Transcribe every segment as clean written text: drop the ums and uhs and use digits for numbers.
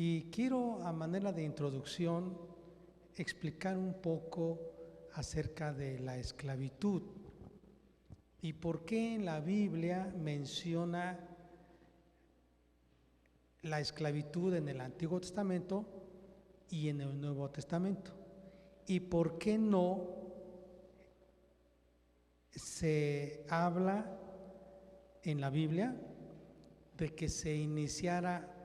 Y quiero, a manera de introducción, explicar un poco acerca de la esclavitud y por qué en la Biblia menciona la esclavitud en el Antiguo Testamento y en el Nuevo Testamento, y por qué no se habla en la Biblia de que se iniciara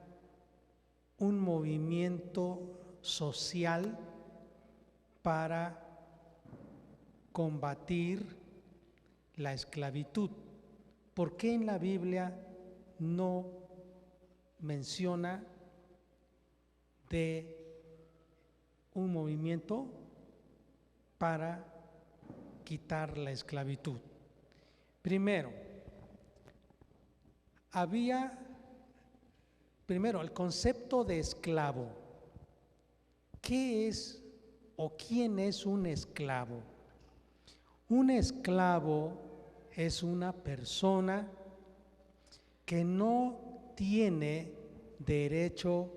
un movimiento social para combatir la esclavitud. ¿Por qué en la Biblia no menciona de un movimiento para quitar la esclavitud? Primero, el concepto de esclavo. ¿Qué es o quién es un esclavo? Un esclavo es una persona que no tiene derecho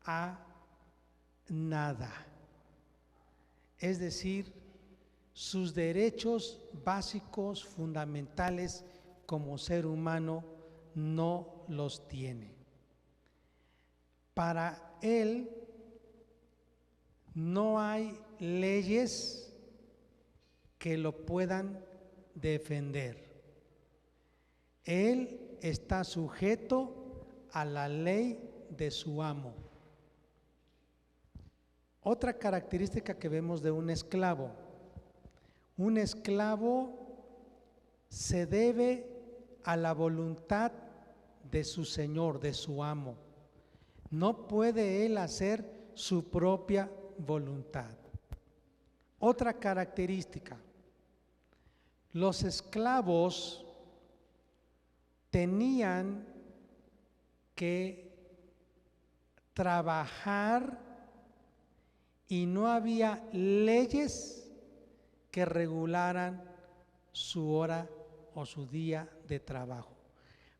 a nada. Es decir, sus derechos básicos, fundamentales como ser humano, no los tiene. Para él no hay leyes que lo puedan defender. Él está sujeto a la ley de su amo. Otra característica que vemos de un esclavo se debe a la voluntad de su señor, de su amo. No puede él hacer su propia voluntad. Otra característica: los esclavos tenían que trabajar y no había leyes que regularan su hora o su día de trabajo.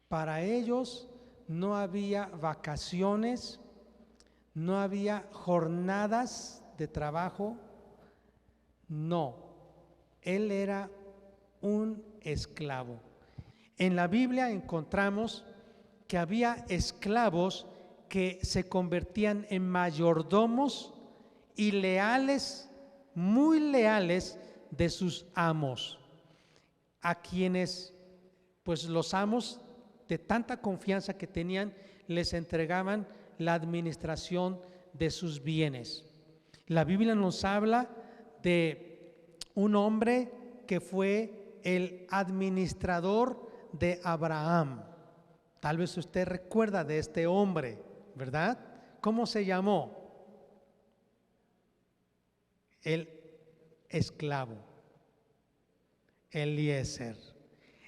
Para ellos no había vacaciones, no había jornadas de trabajo, no, él era un esclavo. En la Biblia encontramos que había esclavos que se convertían en mayordomos y leales, muy leales de sus amos, a quienes pues los amos, de tanta confianza que tenían, les entregaban la administración de sus bienes. La Biblia nos habla de un hombre que fue el administrador de Abraham. Tal vez usted recuerda de este hombre, ¿verdad? ¿Cómo se llamó? El esclavo Eliezer.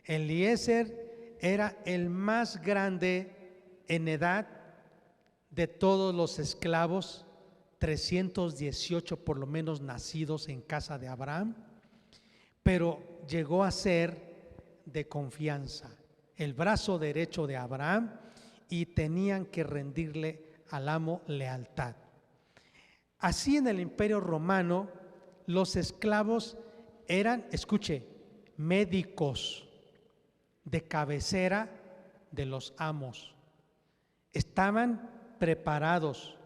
Eliezer era el más grande en edad de todos los esclavos, 318 por lo menos nacidos en casa de Abraham, pero llegó a ser de confianza, el brazo derecho de Abraham, y tenían que rendirle al amo lealtad. Así en el Imperio Romano los esclavos eran, escuche, médicos de cabecera de los amos. Estaban preparados.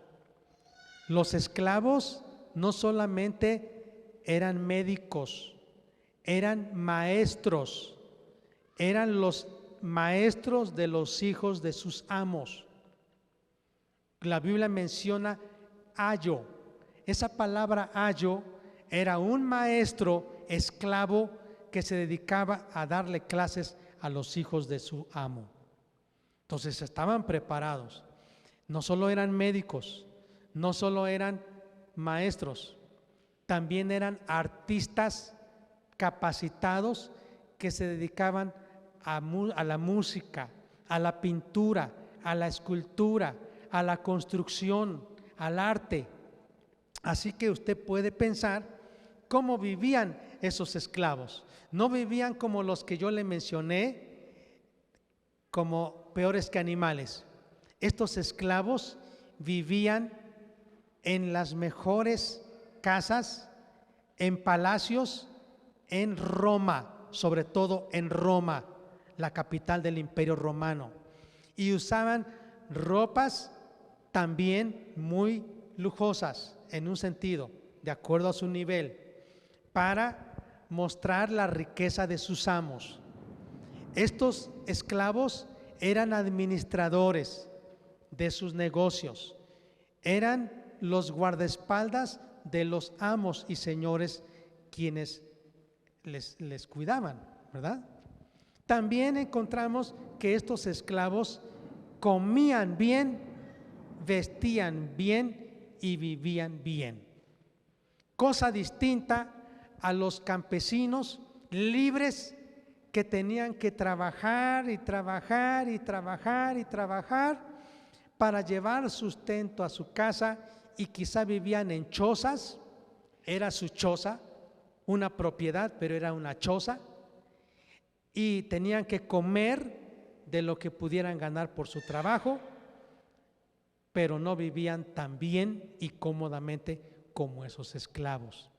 Los esclavos no solamente eran médicos, eran maestros, eran los maestros de los hijos de sus amos. La Biblia menciona ayo. Esa palabra ayo era un maestro esclavo que se dedicaba a darle clases a los hijos de su amo. Entonces estaban preparados. No solo eran médicos, no solo eran maestros, también eran artistas capacitados que se dedicaban a la música, a la pintura, a la escultura, a la construcción, al arte. Así que usted puede pensar cómo vivían esos esclavos. No vivían como los que yo le mencioné, como peores que animales. Estos esclavos vivían en las mejores casas, en palacios, en Roma, sobre todo en Roma, la capital del Imperio Romano, y usaban ropas también muy lujosas, en un sentido, de acuerdo a su nivel, para mostrar la riqueza de sus amos. Estos esclavos eran administradores de sus negocios, eran los guardaespaldas de los amos y señores quienes les cuidaban, ¿verdad? También encontramos que estos esclavos comían bien, vestían bien y vivían bien. Cosa distinta a los campesinos libres que tenían que trabajar y trabajar y trabajar y trabajar para llevar sustento a su casa, y quizá vivían en chozas, era su choza, una propiedad, pero era una choza, y tenían que comer de lo que pudieran ganar por su trabajo, pero no vivían tan bien y cómodamente como esos esclavos.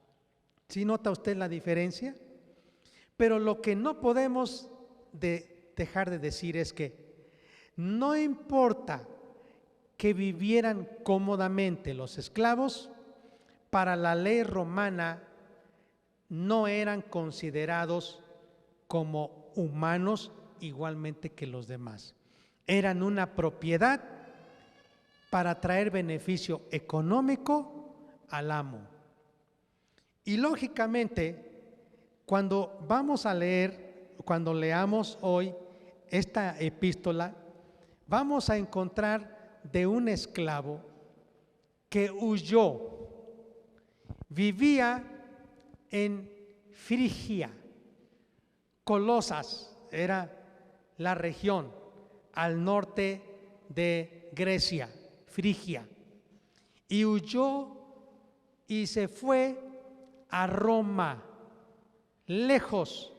¿Sí nota usted la diferencia? Pero lo que no podemos dejar de decir es que no importa que vivieran cómodamente los esclavos, para la ley romana no eran considerados como humanos igualmente que los demás. Eran una propiedad para traer beneficio económico al amo. Y lógicamente, cuando vamos a leer, cuando leamos hoy esta epístola, vamos a encontrar de un esclavo que huyó, vivía en Frigia, Colosas era la región al norte de Grecia, Frigia, y huyó y se fue a Roma, lejos.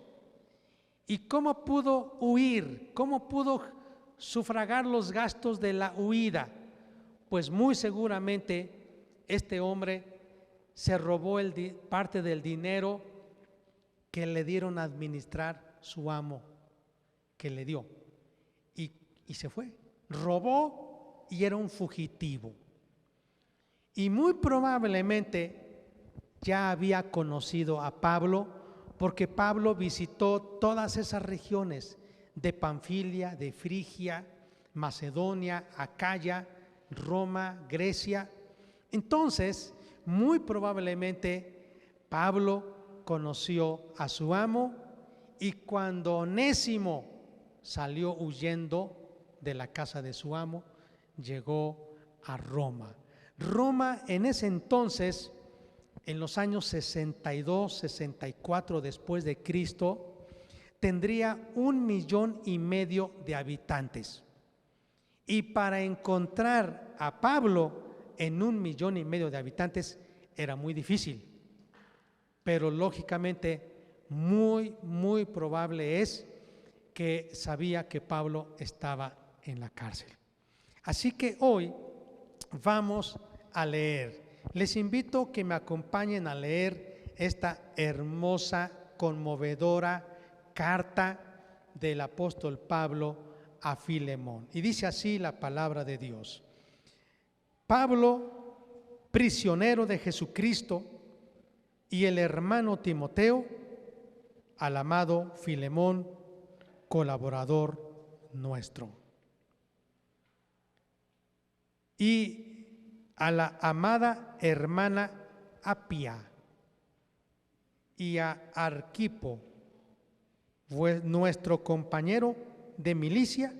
¿Y cómo pudo huir? ¿Cómo pudo sufragar los gastos de la huida? Pues muy seguramente este hombre se robó parte del dinero que le dieron a administrar su amo, que le dio, y se fue. Robó y era un fugitivo. Y muy probablemente ya había conocido a Pablo, porque Pablo visitó todas esas regiones de Panfilia, de Frigia, Macedonia, Acaya, Roma, Grecia. Entonces, muy probablemente Pablo conoció a su amo, y cuando Onésimo salió huyendo de la casa de su amo, llegó a Roma. Roma en ese entonces, en los años 62, 64 después de Cristo, tendría 1,5 millones de habitantes. Y para encontrar a Pablo en 1,5 millones de habitantes era muy difícil. Pero lógicamente muy probable es que sabía que Pablo estaba en la cárcel. Así que hoy vamos a leer. Les invito a que me acompañen a leer esta hermosa, conmovedora carta del apóstol Pablo a Filemón. Y dice así la palabra de Dios: Pablo, prisionero de Jesucristo, y el hermano Timoteo, al amado Filemón, colaborador nuestro. Y a la amada hermana Apia y a Arquipo, nuestro compañero de milicia,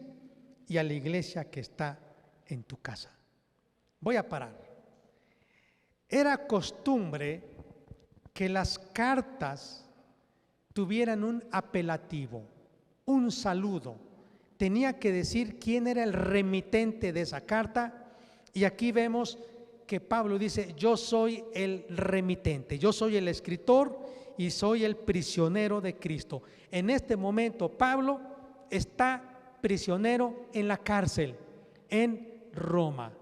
y a la iglesia que está en tu casa. Voy a parar. Era costumbre que las cartas tuvieran un apelativo, un saludo. Tenía que decir quién era el remitente de esa carta. Y aquí vemos que Pablo dice: yo soy el remitente, yo soy el escritor y soy el prisionero de Cristo. En este momento Pablo está prisionero en la cárcel en Roma.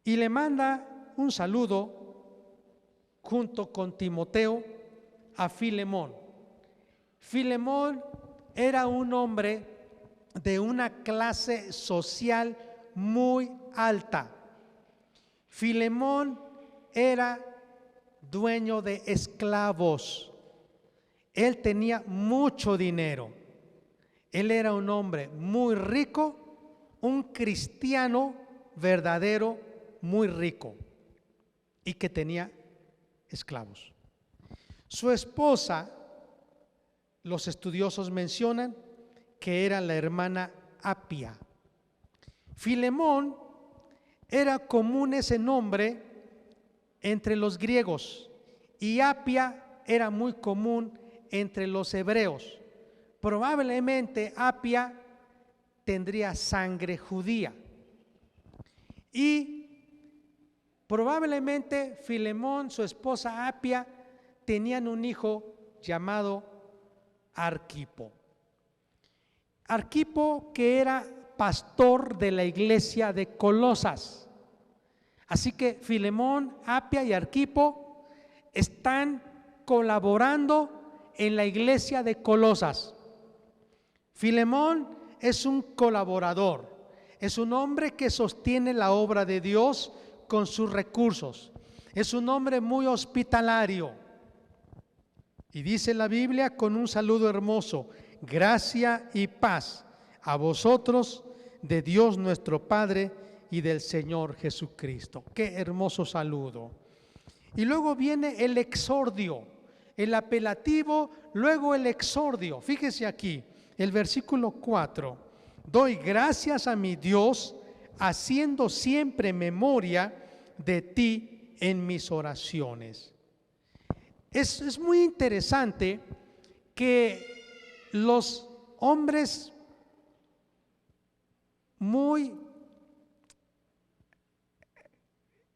y le manda un saludo junto con Timoteo a Filemón. Filemón era un hombre de una clase social muy alta. Filemón era dueño de esclavos. Él tenía mucho dinero. Él era un hombre muy rico, un cristiano verdadero, muy rico, y que tenía esclavos. Su esposa, los estudiosos mencionan que era la hermana Apia. Filemón era común ese nombre entre los griegos y Apia era muy común entre los hebreos. Probablemente Apia tendría sangre judía y probablemente Filemón, su esposa Apia, tenían un hijo llamado Arquipo. Arquipo, que era pastor de la iglesia de Colosas. Así que Filemón, Apia y Arquipo están colaborando en la iglesia de Colosas. Filemón es un colaborador, es un hombre que sostiene la obra de Dios con sus recursos, es un hombre muy hospitalario. Y dice la Biblia con un saludo hermoso: gracia y paz a vosotros de Dios nuestro Padre y del Señor Jesucristo. Qué hermoso saludo. Y luego viene el exordio, el apelativo, luego el exordio. Fíjese aquí, el versículo 4. Doy gracias a mi Dios, haciendo siempre memoria de ti en mis oraciones. Es muy interesante que los hombres muy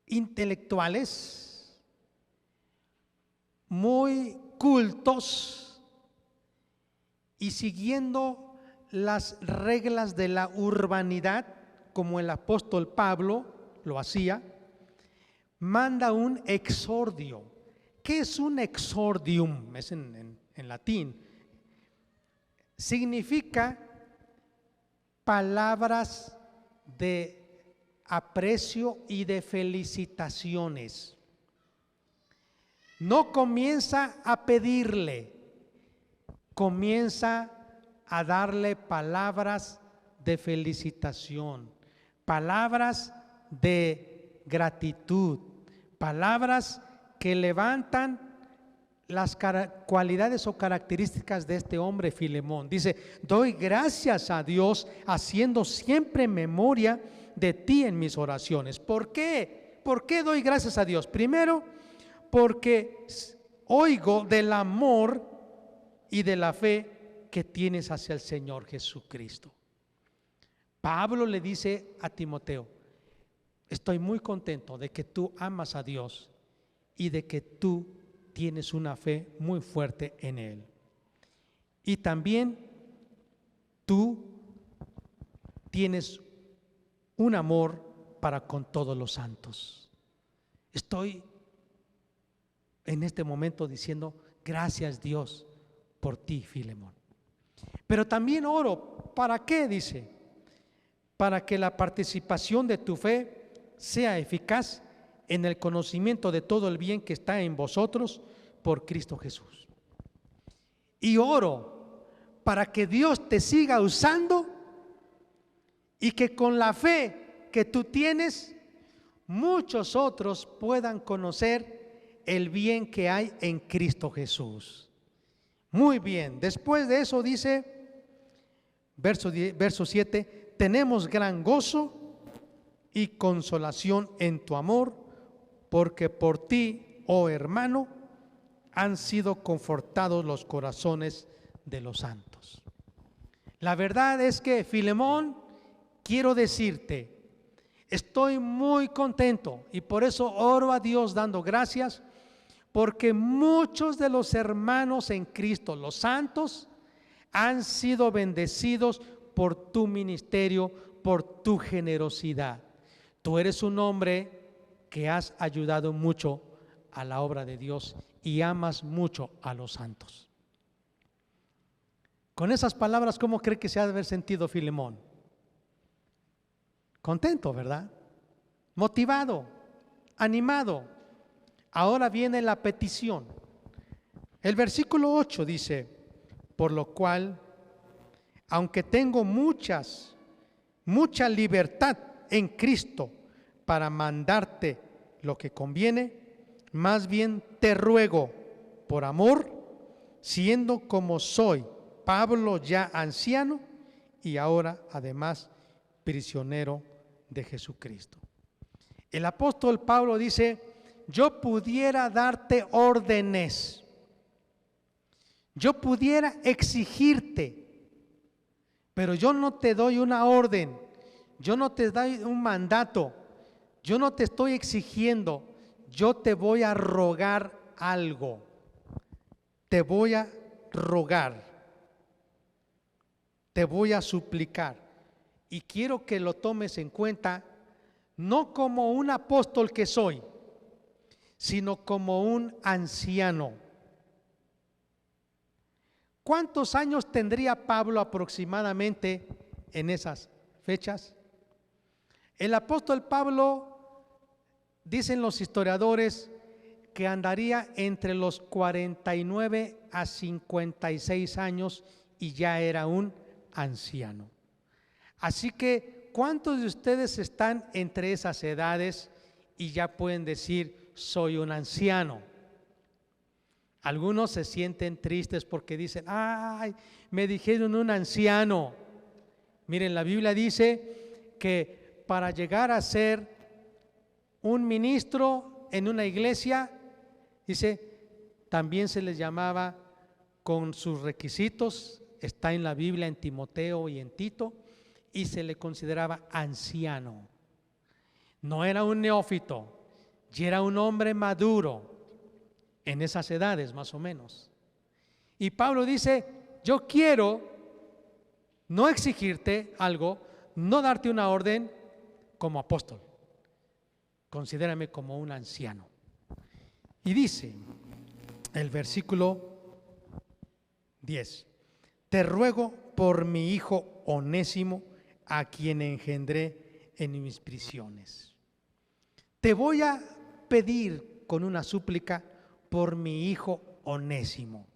intelectuales, muy cultos y siguiendo las reglas de la urbanidad, como el apóstol Pablo lo hacía, manda un exordio. ¿Qué es un exordium? Es en latín. Significa palabras de aprecio y de felicitaciones. No comienza a pedirle, comienza a darle palabras de felicitación, palabras de gratitud, palabras que levantan las cualidades o características de este hombre Filemón. Dice: doy gracias a Dios, haciendo siempre memoria de ti en mis oraciones. ¿Por qué? ¿Por qué doy gracias a Dios? Primero, porque oigo del amor y de la fe que tienes hacia el Señor Jesucristo. Pablo le dice a Timoteo: estoy muy contento de que tú amas a Dios y de que tú tienes una fe muy fuerte en Él. Y también tú tienes un amor para con todos los santos. Estoy en este momento diciendo: gracias Dios por ti, Filemón. Pero también oro, ¿para qué? Dice: para que la participación de tu fe sea eficaz en el conocimiento de todo el bien que está en vosotros por Cristo Jesús. Y oro para que Dios te siga usando y que con la fe que tú tienes, muchos otros puedan conocer el bien que hay en Cristo Jesús. Muy bien, después de eso dice, verso 7, tenemos gran gozo y consolación en tu amor, porque por ti, oh hermano, han sido confortados los corazones de los santos. La verdad es que, Filemón, quiero decirte, estoy muy contento y por eso oro a Dios dando gracias, porque muchos de los hermanos en Cristo, los santos, han sido bendecidos por tu ministerio, por tu generosidad. Tú eres un hombre que has ayudado mucho a la obra de Dios y amas mucho a los santos. Con esas palabras, ¿cómo cree que se ha de haber sentido Filemón? Contento, ¿verdad? Motivado, animado. Ahora viene la petición. El versículo 8 dice: por lo cual, aunque tengo mucha libertad en Cristo para mandarte lo que conviene, más bien te ruego por amor, siendo como soy Pablo ya anciano y ahora además prisionero de Jesucristo. El apóstol Pablo dice: yo pudiera darte órdenes, yo pudiera exigirte, pero yo no te doy una orden, yo no te doy un mandato, yo no te estoy exigiendo, yo te voy a rogar algo, te voy a rogar, te voy a suplicar, y quiero que lo tomes en cuenta, no como un apóstol que soy, sino como un anciano. ¿Cuántos años tendría Pablo aproximadamente en esas fechas? El apóstol Pablo, dicen los historiadores, que andaría entre los 49 a 56 años y ya era un anciano. Así que, ¿cuántos de ustedes están entre esas edades y ya pueden decir: soy un anciano? Algunos se sienten tristes porque dicen: ay, me dijeron un anciano. Miren, la Biblia dice que para llegar a ser un ministro en una iglesia, dice, también se les llamaba con sus requisitos, está en la Biblia en Timoteo y en Tito, y se le consideraba anciano. No era un neófito, ya era un hombre maduro en esas edades más o menos. Y Pablo dice: yo quiero no exigirte algo, no darte una orden como apóstol, considérame como un anciano. Y dice el versículo 10: te ruego por mi hijo Onésimo, a quien engendré en mis prisiones. Te voy a pedir con una súplica por mi hijo Onésimo.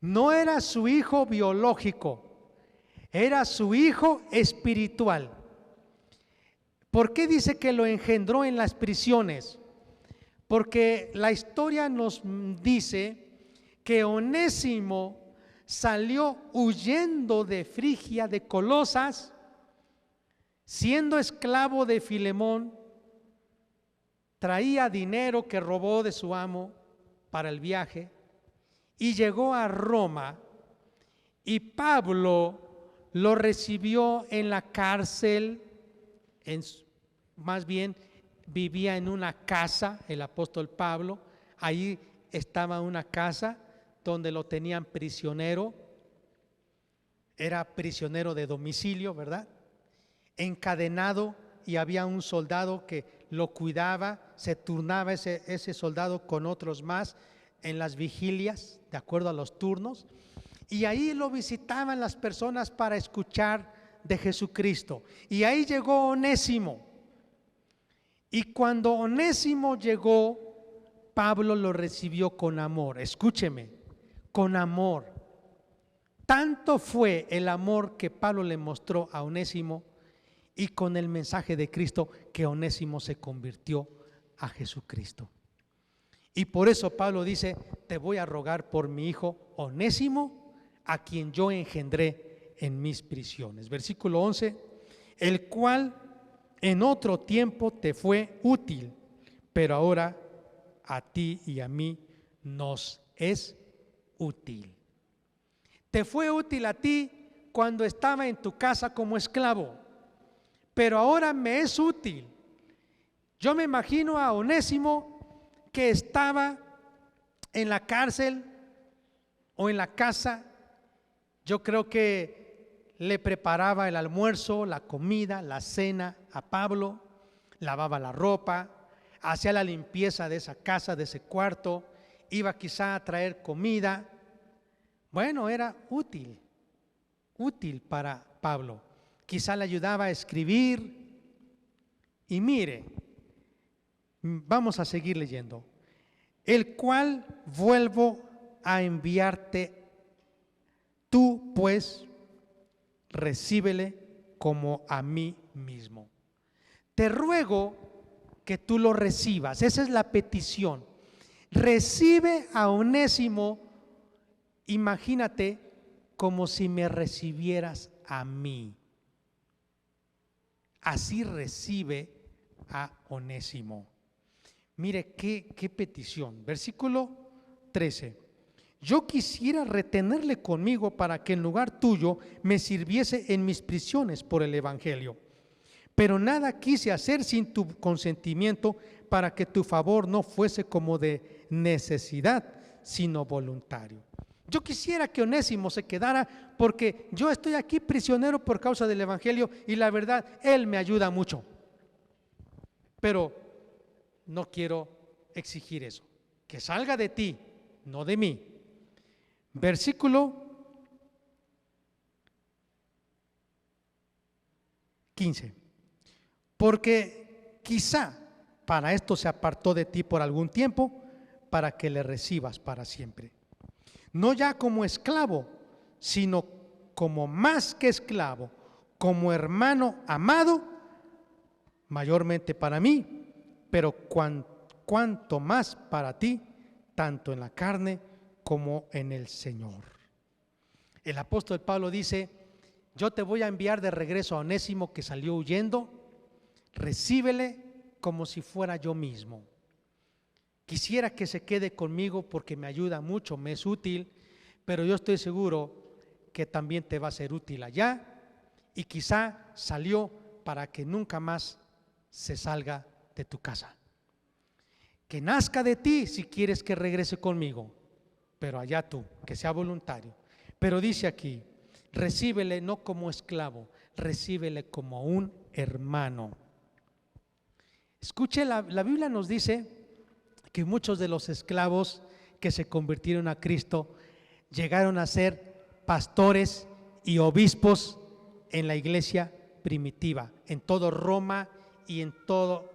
No era su hijo biológico, era su hijo espiritual. ¿Por qué dice que lo engendró en las prisiones? Porque la historia nos dice que Onésimo salió huyendo de Frigia, de Colosas, siendo esclavo de Filemón, traía dinero que robó de su amo para el viaje y llegó a Roma, y Pablo lo recibió en la cárcel, más bien vivía en una casa, el apóstol Pablo, ahí estaba una casa donde lo tenían prisionero, era prisionero de domicilio, ¿verdad? Encadenado, y había un soldado que lo cuidaba, se turnaba ese soldado con otros más en las vigilias, de acuerdo a los turnos, y ahí lo visitaban las personas para escuchar de Jesucristo. Y ahí llegó Onésimo, y cuando Onésimo llegó, Pablo lo recibió con amor. Escúcheme, con amor. Tanto fue el amor que Pablo le mostró a Onésimo, y con el mensaje de Cristo, que Onésimo se convirtió a Jesucristo. Y por eso Pablo dice: te voy a rogar por mi hijo Onésimo, a quien yo engendré en mis prisiones. Versículo 11: el cual en otro tiempo te fue útil, pero ahora a ti y a mí nos es útil. Te fue útil a ti cuando estaba en tu casa como esclavo, pero ahora me es útil. Yo me imagino a Onésimo que estaba en la cárcel o en la casa. Yo creo que le preparaba el almuerzo, la comida, la cena a Pablo, lavaba la ropa, hacía la limpieza de esa casa, de ese cuarto, iba quizá a traer comida. Bueno, era útil para Pablo. Quizá le ayudaba a escribir. Y mire, vamos a seguir leyendo. El cual vuelvo a enviarte, tú pues recíbele como a mí mismo. Te ruego que tú lo recibas. Esa es la petición. Recibe a Onésimo, imagínate, como si me recibieras a mí. Así recibe a Onésimo. Mire qué petición. Versículo 13. Yo quisiera retenerle conmigo para que en lugar tuyo me sirviese en mis prisiones por el evangelio. Pero nada quise hacer sin tu consentimiento, para que tu favor no fuese como de necesidad, sino voluntario. Yo quisiera que Onésimo se quedara, porque yo estoy aquí prisionero por causa del evangelio y la verdad, él me ayuda mucho. Pero no quiero exigir eso. Que salga de ti, no de mí. Versículo 15. Porque quizá para esto se apartó de ti por algún tiempo, para que le recibas para siempre. No ya como esclavo, sino como más que esclavo, como hermano amado, mayormente para mí, pero cuanto más para ti, tanto en la carne como en el Señor. El apóstol Pablo dice: yo te voy a enviar de regreso a Onésimo, que salió huyendo. Recíbele como si fuera yo mismo. Quisiera que se quede conmigo porque me ayuda mucho, me es útil, pero yo estoy seguro que también te va a ser útil allá, y quizá salió para que nunca más se salga de tu casa. Que nazca de ti si quieres que regrese conmigo, pero allá tú, que sea voluntario. Pero dice aquí: recíbele no como esclavo, recíbele como un hermano. Escuche, la Biblia nos dice que muchos de los esclavos que se convirtieron a Cristo llegaron a ser pastores y obispos en la iglesia primitiva, en todo Roma y en todo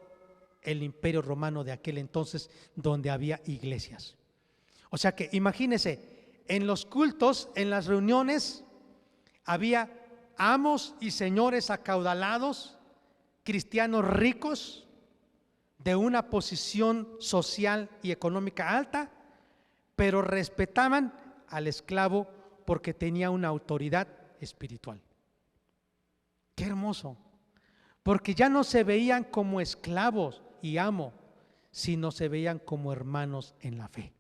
el imperio romano de aquel entonces, donde había iglesias. O sea que imagínense, en los cultos, en las reuniones, había amos y señores acaudalados, cristianos ricos, de una posición social y económica alta, pero respetaban al esclavo porque tenía una autoridad espiritual. Qué hermoso, porque ya no se veían como esclavos y amo, sino se veían como hermanos en la fe.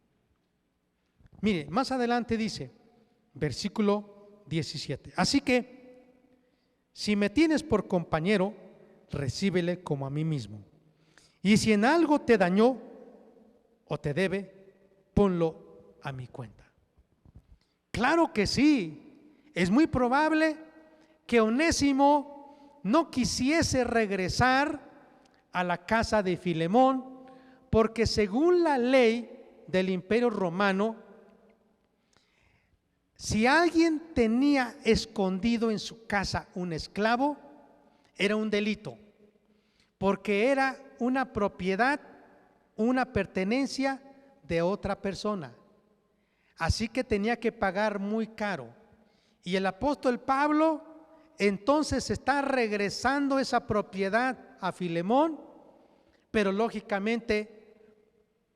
Mire, más adelante dice, versículo 17: así que, si me tienes por compañero, recíbele como a mí mismo. Y si en algo te dañó o te debe, ponlo a mi cuenta. Claro que sí, es muy probable que Onésimo no quisiese regresar a la casa de Filemón, porque según la ley del imperio romano, si alguien tenía escondido en su casa un esclavo, era un delito, porque era una propiedad, una pertenencia de otra persona. Así que tenía que pagar muy caro. Y el apóstol Pablo entonces está regresando esa propiedad a Filemón, pero lógicamente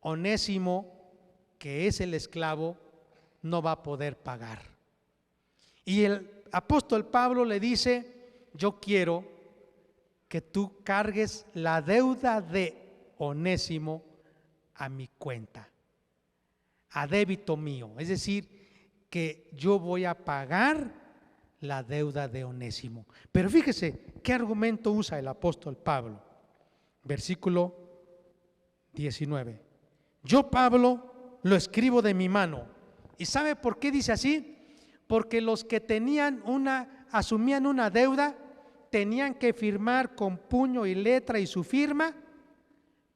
Onésimo, que es el esclavo, no va a poder pagar. Y el apóstol Pablo le dice: yo quiero que tú cargues la deuda de Onésimo a mi cuenta, a débito mío, es decir, que yo voy a pagar la deuda de Onésimo. Pero fíjese qué argumento usa el apóstol Pablo. Versículo 19: yo, Pablo, lo escribo de mi mano. ¿Y sabe por qué dice así? Porque los que asumían una deuda, tenían que firmar con puño y letra y su firma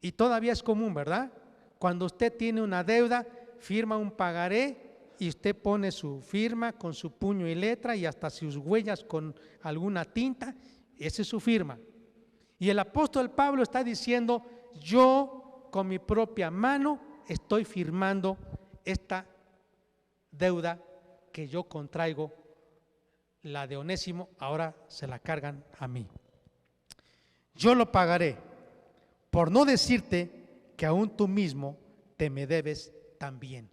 Y todavía es común, ¿verdad? Cuando usted tiene una deuda, firma un pagaré y usted pone su firma con su puño y letra y hasta sus huellas con alguna tinta, esa es su firma. Y el apóstol Pablo está diciendo, yo con mi propia mano estoy firmando esta deuda que yo contraigo, la de Onésimo, ahora se la cargan a mí. Yo lo pagaré, por no decirte que aún tú mismo te me debes también.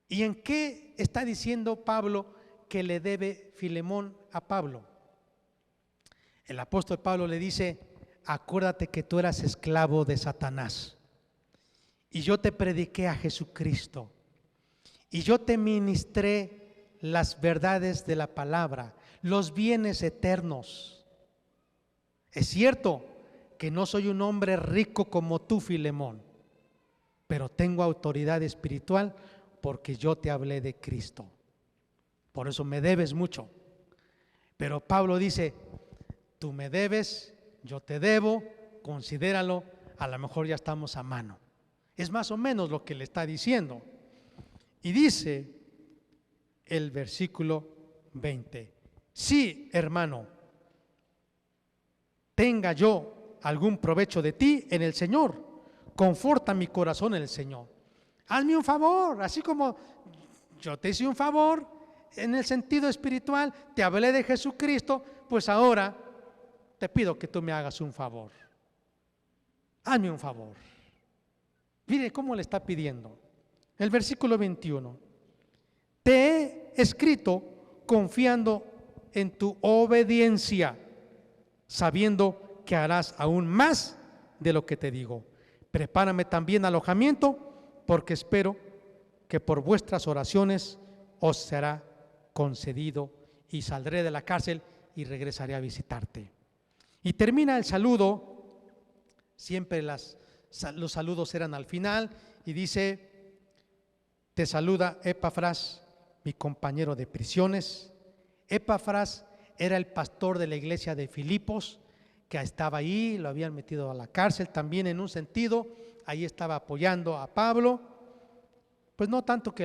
¿Y en qué está diciendo Pablo que le debe Filemón a Pablo? El apóstol Pablo le dice, acuérdate que tú eras esclavo de Satanás y yo te prediqué a Jesucristo y yo te ministré las verdades de la palabra, los bienes eternos. Es cierto que no soy un hombre rico como tú, Filemón, pero tengo autoridad espiritual porque yo te hablé de Cristo. Por eso me debes mucho. Pero Pablo dice, tú me debes, yo te debo, considéralo, a lo mejor ya estamos a mano. Es más o menos lo que le está diciendo. Y dice el versículo 20, sí, hermano, tenga yo algún provecho de ti en el Señor, conforta mi corazón en el Señor. Hazme un favor, así como yo te hice un favor en el sentido espiritual, te hablé de Jesucristo, pues ahora te pido que tú me hagas un favor. Hazme un favor. Mire cómo le está pidiendo. El versículo 21. Te he escrito confiando en tu obediencia, sabiendo que harás aún más de lo que te digo. Prepárame también alojamiento, porque espero que por vuestras oraciones os será concedido y saldré de la cárcel y regresaré a visitarte. Y termina el saludo, siempre los saludos eran al final, y dice, te saluda Epafras, mi compañero de prisiones. Epafras era el pastor de la iglesia de Filipos, que estaba ahí, lo habían metido a la cárcel también en un sentido, ahí estaba apoyando a Pablo, pues no tanto que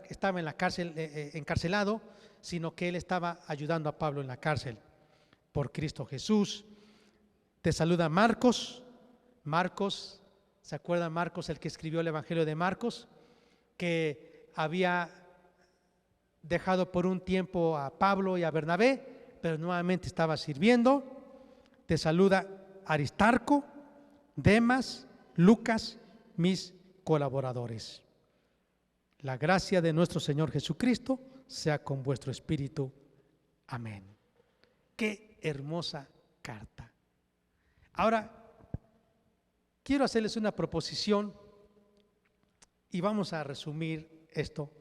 estaba en la cárcel encarcelado, sino que él estaba ayudando a Pablo en la cárcel por Cristo Jesús. Te saluda Marcos. Marcos, ¿se acuerdan Marcos, el que escribió el Evangelio de Marcos? Que había dejado por un tiempo a Pablo y a Bernabé, pero nuevamente estaba sirviendo. Te saluda Aristarco, Demas, Lucas, mis colaboradores. La gracia de nuestro Señor Jesucristo sea con vuestro espíritu. Amén. Qué hermosa carta. Ahora, quiero hacerles una proposición y vamos a resumir esto.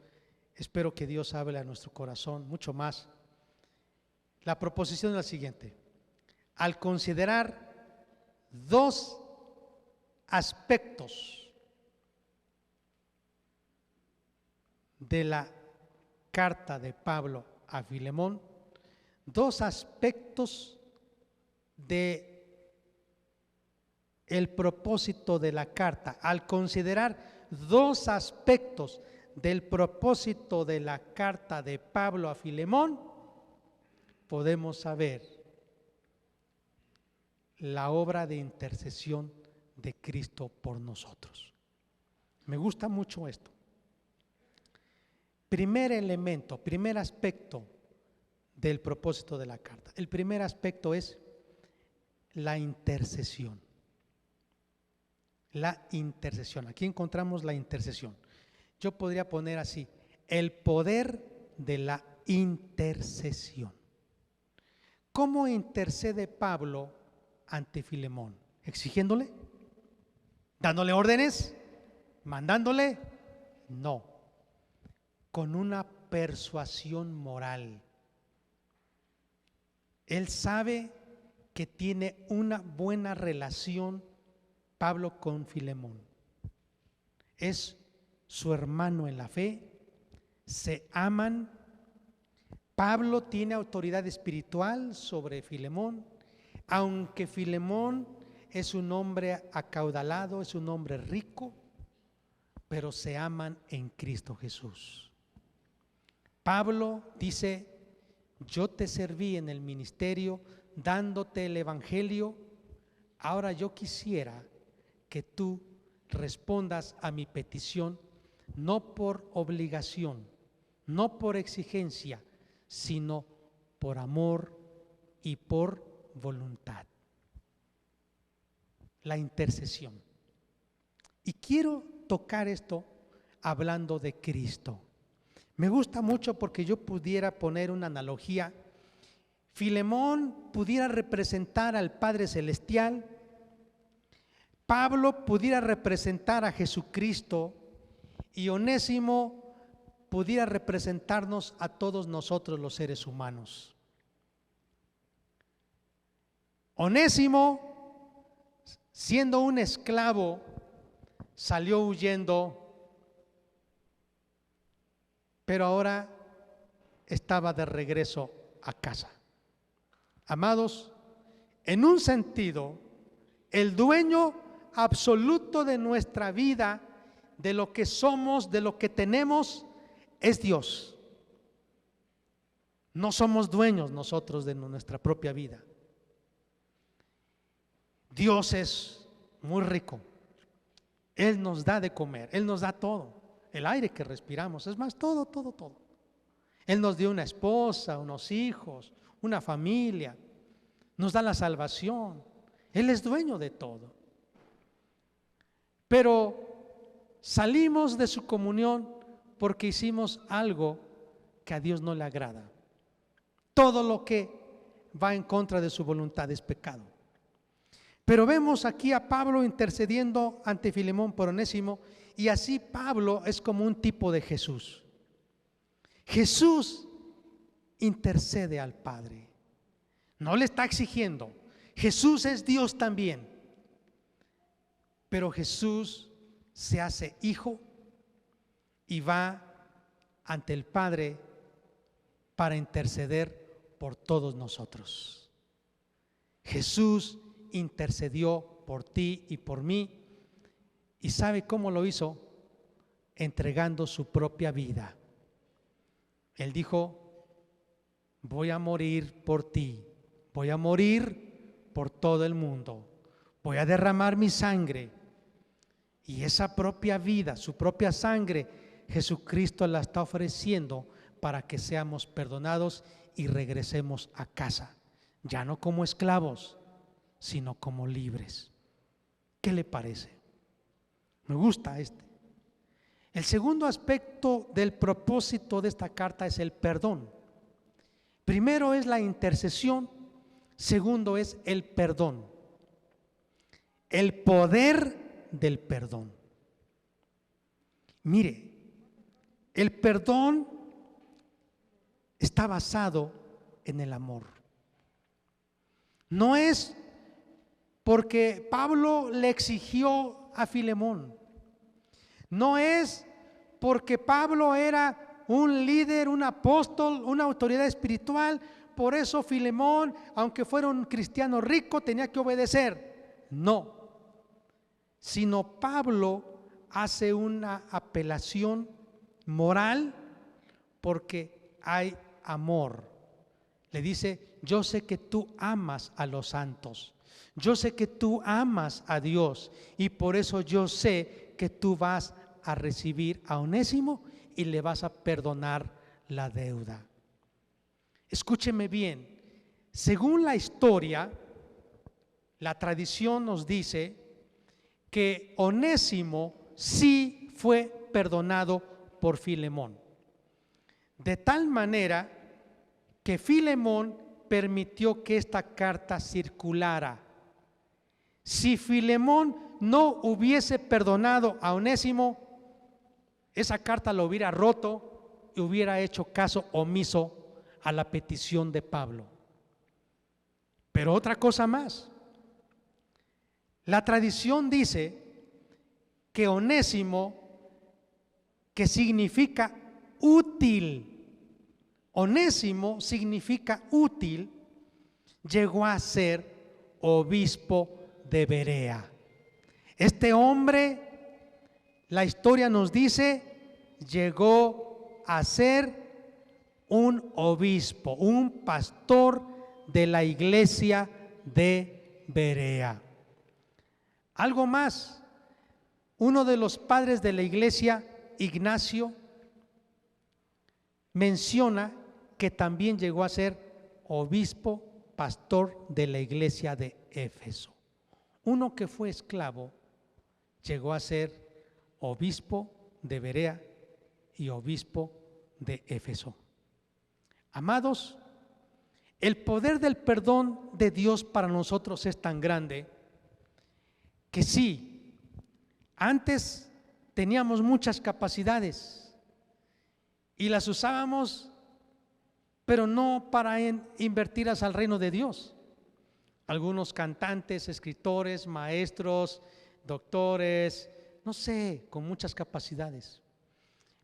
Espero que Dios hable a nuestro corazón mucho más. La proposición es la siguiente. Al considerar dos aspectos de la carta de Pablo a Filemón, dos aspectos de el propósito de la carta. Al considerar dos aspectos del propósito de la carta de Pablo a Filemón, podemos saber la obra de intercesión de Cristo por nosotros. Me gusta mucho esto. Primer elemento, primer aspecto del propósito de la carta. El primer aspecto es la intercesión. La intercesión. Aquí encontramos la intercesión. Yo podría poner así, el poder de la intercesión. ¿Cómo intercede Pablo ante Filemón? ¿Exigiéndole? ¿Dándole órdenes? ¿Mandándole? No. Con una persuasión moral. Él sabe que tiene una buena relación Pablo con Filemón. Es su hermano en la fe, se aman. Pablo tiene autoridad espiritual sobre Filemón, aunque Filemón es un hombre acaudalado, es un hombre rico, pero se aman en Cristo Jesús. Pablo dice: yo te serví en el ministerio dándote el evangelio, ahora yo quisiera que tú respondas a mi petición, no por obligación, no por exigencia, sino por amor y por voluntad. La intercesión. Y quiero tocar esto hablando de Cristo. Me gusta mucho porque yo pudiera poner una analogía. Filemón pudiera representar al Padre Celestial, Pablo pudiera representar a Jesucristo y Onésimo pudiera representarnos a todos nosotros los seres humanos. Onésimo, siendo un esclavo, salió huyendo, pero ahora estaba de regreso a casa. Amados, en un sentido, el dueño absoluto de nuestra vida, de lo que somos, de lo que tenemos, es Dios. No somos dueños nosotros de nuestra propia vida. Dios es muy rico. Él nos da de comer, Él nos da todo, el aire que respiramos, es más, todo. Él nos dio una esposa, unos hijos, una familia, nos da la salvación. Él es dueño de todo. Pero salimos de su comunión porque hicimos algo que a Dios no le agrada. Todo lo que va en contra de su voluntad es pecado. Pero vemos aquí a Pablo intercediendo ante Filemón por Onésimo, y así Pablo es como un tipo de Jesús. Jesús intercede al Padre. No le está exigiendo. Jesús es Dios también. Pero Jesús se hace hijo y va ante el Padre para interceder por todos nosotros. Jesús intercedió por ti y por mí, y ¿sabe cómo lo hizo? Entregando su propia vida. Él dijo: voy a morir por ti, voy a morir por todo el mundo, voy a derramar mi sangre. Y esa propia vida, su propia sangre, Jesucristo la está ofreciendo para que seamos perdonados y regresemos a casa, ya no como esclavos, sino como libres. ¿Qué le parece? Me gusta este. El segundo aspecto del propósito de esta carta es el perdón. Primero es la intercesión, segundo es el perdón. El poder del perdón. Mire, el perdón está basado en el amor. No es porque Pablo le exigió a Filemón, no es porque Pablo era un líder, un apóstol, una autoridad espiritual, por eso Filemón, aunque fuera un cristiano rico, tenía que obedecer. No, sino Pablo hace una apelación moral porque hay amor. Le dice: yo sé que tú amas a los santos, yo sé que tú amas a Dios, y por eso yo sé que tú vas a recibir a Onésimo y le vas a perdonar la deuda. Escúcheme bien, según la historia, la tradición nos dice que Onésimo sí fue perdonado por Filemón, de tal manera que Filemón permitió que esta carta circulara. Si Filemón no hubiese perdonado a Onésimo, esa carta lo hubiera roto y hubiera hecho caso omiso a la petición de Pablo. Pero otra cosa más, la tradición dice que Onésimo, que significa útil, Onésimo significa útil, llegó a ser obispo de Berea. Este hombre, la historia nos dice, llegó a ser un obispo, un pastor de la iglesia de Berea. Algo más, uno de los padres de la iglesia, Ignacio, menciona que también llegó a ser obispo, pastor de la iglesia de Éfeso. Uno que fue esclavo llegó a ser obispo de Berea y obispo de Éfeso. Amados, el poder del perdón de Dios para nosotros es tan grande que sí, antes teníamos muchas capacidades y las usábamos, pero no para invertirlas al reino de Dios. Algunos cantantes, escritores, maestros, doctores, no sé, con muchas capacidades.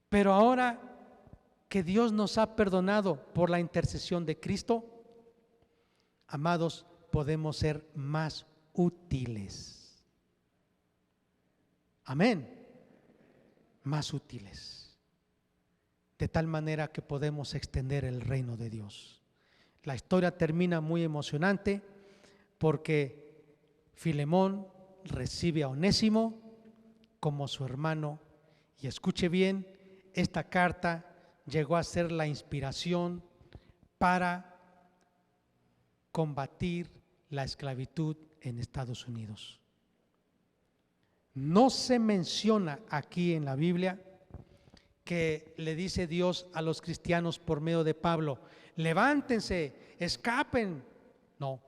Pero ahora que Dios nos ha perdonado por la intercesión de Cristo, amados, podemos ser más útiles. Amén. Más útiles. De tal manera que podemos extender el reino de Dios. La historia termina muy emocionante porque Filemón recibe a Onésimo como su hermano. Y escuche bien, esta carta llegó a ser la inspiración para combatir la esclavitud en Estados Unidos. No se menciona aquí en la Biblia que le dice Dios a los cristianos por medio de Pablo: levántense, escapen. No.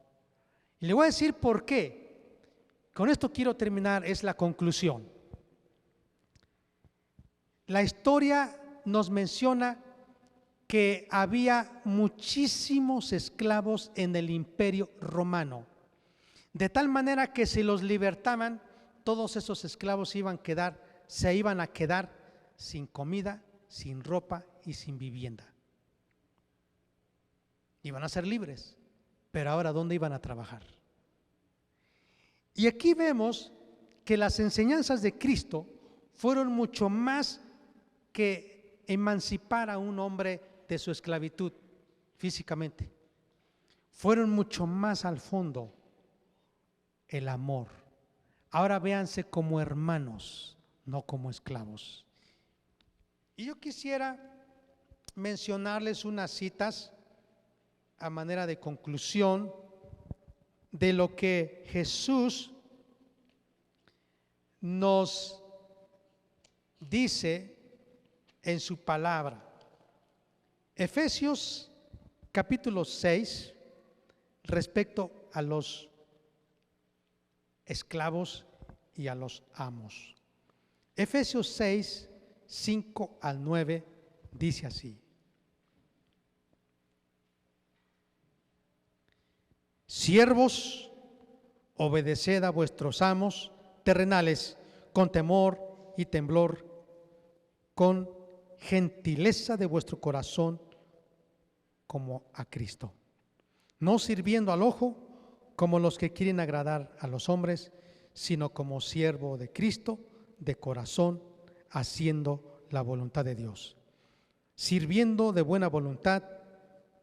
Y le voy a decir por qué. Con esto quiero terminar, es la conclusión. La historia nos menciona que había muchísimos esclavos en el Imperio Romano, de tal manera que si los libertaban, todos esos esclavos se iban a quedar sin comida, sin ropa y sin vivienda. Iban a ser libres, pero ahora ¿dónde iban a trabajar? Y aquí vemos que las enseñanzas de Cristo fueron mucho más que emancipar a un hombre de su esclavitud físicamente. Fueron mucho más al fondo, el amor. Ahora véanse como hermanos, no como esclavos. Y yo quisiera mencionarles unas citas a manera de conclusión de lo que Jesús nos dice en su palabra. Efesios capítulo 6, respecto a los esclavos y a los amos. Efesios 6, 5 al 9 dice así: siervos, obedeced a vuestros amos terrenales con temor y temblor, con gentileza de vuestro corazón como a Cristo, no sirviendo al ojo como los que quieren agradar a los hombres, sino como siervo de Cristo de corazón, haciendo la voluntad de Dios, sirviendo de buena voluntad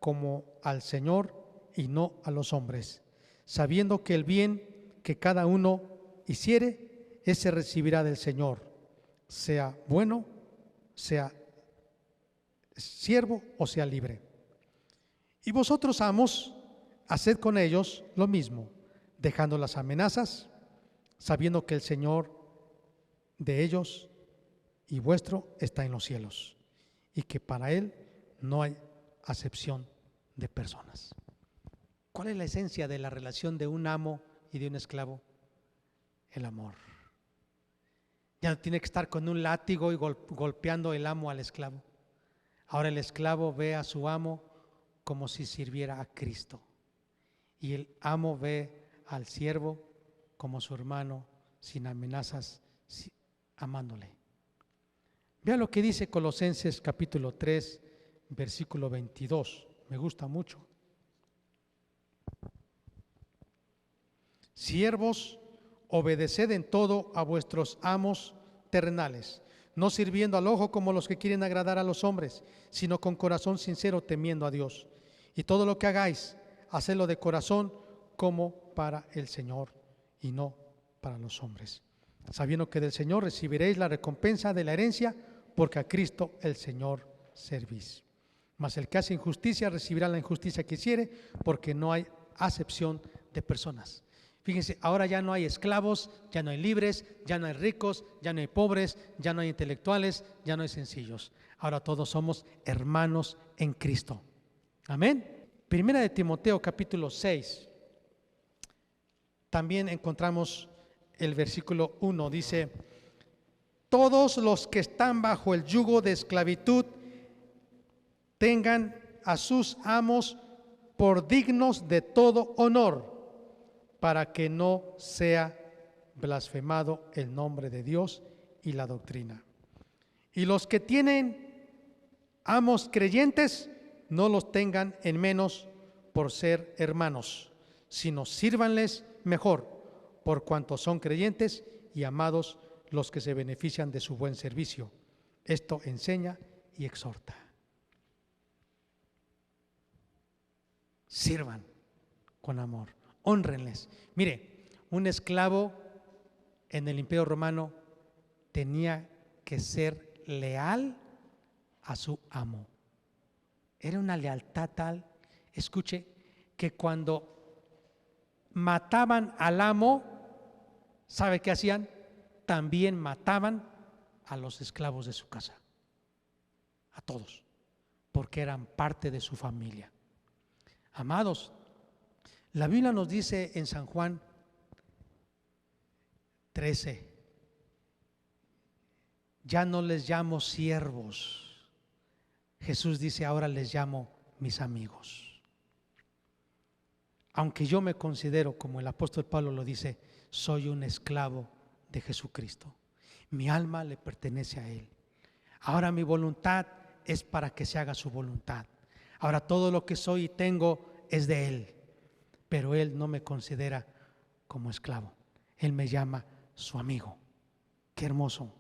como al Señor y no a los hombres, sabiendo que el bien que cada uno hiciere, ese recibirá del Señor, sea bueno, sea siervo o sea libre. Y vosotros, amos, haced con ellos lo mismo, dejando las amenazas, sabiendo que el Señor de ellos y vuestro está en los cielos, y que para Él no hay acepción de personas. ¿Cuál es la esencia de la relación de un amo y de un esclavo? El amor. Ya no tiene que estar con un látigo y golpeando el amo al esclavo. Ahora el esclavo ve a su amo como si sirviera a Cristo, y el amo ve al siervo como su hermano, sin amenazas, amándole. Vean lo que dice Colosenses capítulo 3, versículo 22. Me gusta mucho. Siervos, obedeced en todo a vuestros amos terrenales, no sirviendo al ojo como los que quieren agradar a los hombres, sino con corazón sincero, temiendo a Dios. Y todo lo que hagáis, hacedlo de corazón como para el Señor y no para los hombres, sabiendo que del Señor recibiréis la recompensa de la herencia, porque a Cristo el Señor servís. Mas el que hace injusticia recibirá la injusticia que hiciere, porque no hay acepción de personas. Fíjense, ahora ya no hay esclavos, ya no hay libres, ya no hay ricos, ya no hay pobres, ya no hay intelectuales, ya no hay sencillos. Ahora todos somos hermanos en Cristo. Amén. Primera de Timoteo capítulo 6. También encontramos el versículo 1. Dice: todos los que están bajo el yugo de esclavitud tengan a sus amos por dignos de todo honor, para que no sea blasfemado el nombre de Dios y la doctrina. Y los que tienen amos creyentes, no los tengan en menos por ser hermanos, sino sírvanles mejor, por cuanto son creyentes y amados los que se benefician de su buen servicio. Esto enseña y exhorta. Sirvan con amor, hónrenles. Mire, un esclavo en el Imperio Romano tenía que ser leal a su amo. Era una lealtad tal, escuche, que cuando mataban al amo, ¿sabe qué hacían? También mataban a los esclavos de su casa, a todos, porque eran parte de su familia. Amados, la Biblia nos dice en San Juan 13, ya no les llamo siervos. Jesús dice, ahora les llamo mis amigos. Aunque yo me considero, como el apóstol Pablo lo dice, soy un esclavo de Jesucristo. Mi alma le pertenece a Él. Ahora mi voluntad es para que se haga su voluntad. Ahora todo lo que soy y tengo es de Él. Pero Él no me considera como esclavo. Él me llama su amigo. Qué hermoso.